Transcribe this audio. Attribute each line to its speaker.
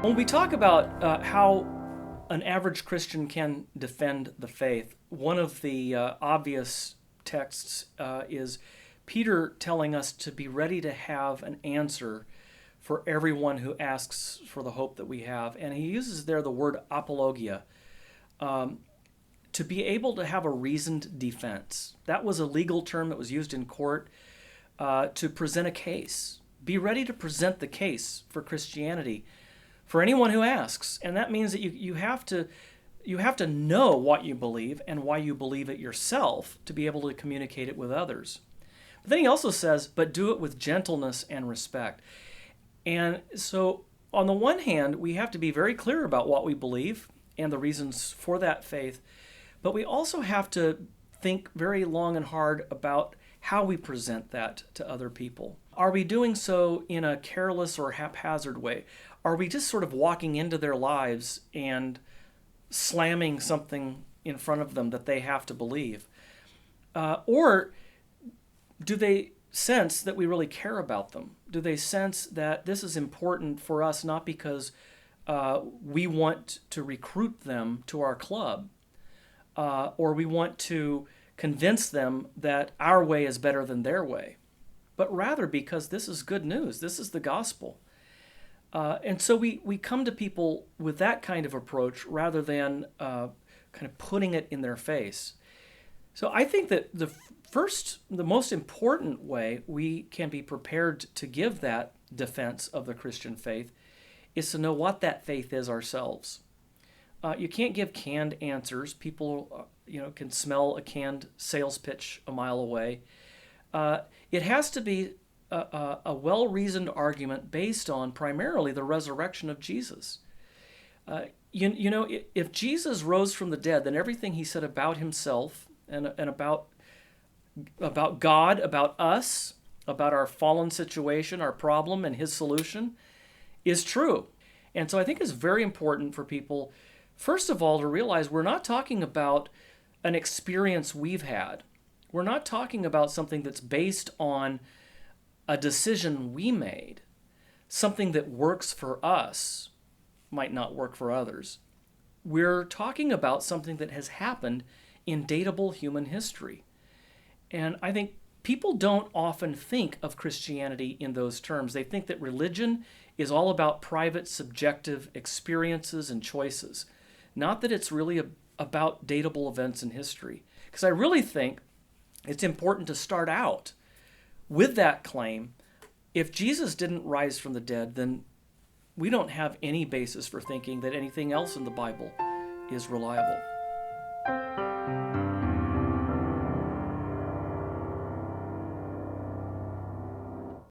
Speaker 1: When we talk about how an average Christian can defend the faith, one of the obvious texts is Peter telling us to be ready to have an answer for everyone who asks for the hope that we have. And he uses there the word apologia, to be able to have a reasoned defense. That was a legal term that was used in court to present a case. Be ready to present the case for Christianity for anyone who asks. And that means that you have to know what you believe and why you believe it yourself to be able to communicate it with others. But then he also says, but do it with gentleness and respect. And so on the one hand, we have to be very clear about what we believe and the reasons for that faith, but we also have to think very long and hard about how we present that to other people. Are we doing so in a careless or haphazard way? Are we just sort of walking into their lives and slamming something in front of them that they have to believe? Or do they sense that we really care about them? Do they sense that this is important for us not because we want to recruit them to our club or we want to convince them that our way is better than their way, but rather because this is good news. This is the gospel. And so we come to people with that kind of approach rather than kind of putting it in their face. So I think that the most important way we can be prepared to give that defense of the Christian faith is to know what that faith is ourselves. You can't give canned answers. People, can smell a canned sales pitch a mile away. It has to be a well-reasoned argument based on primarily the resurrection of Jesus. If Jesus rose from the dead, then everything he said about himself and about God, about us, about our fallen situation, our problem, and his solution is true. And so I think it's very important for people, first of all, to realize we're not talking about an experience we've had. We're not talking about something that's based on a decision we made. Something that works for us might not work for others. We're talking about something that has happened in datable human history. And I think people don't often think of Christianity in those terms. They think that religion is all about private, subjective experiences and choices, not that it's really about datable events in history. Because I really think it's important to start out with that claim. If Jesus didn't rise from the dead, then we don't have any basis for thinking that anything else in the Bible is reliable.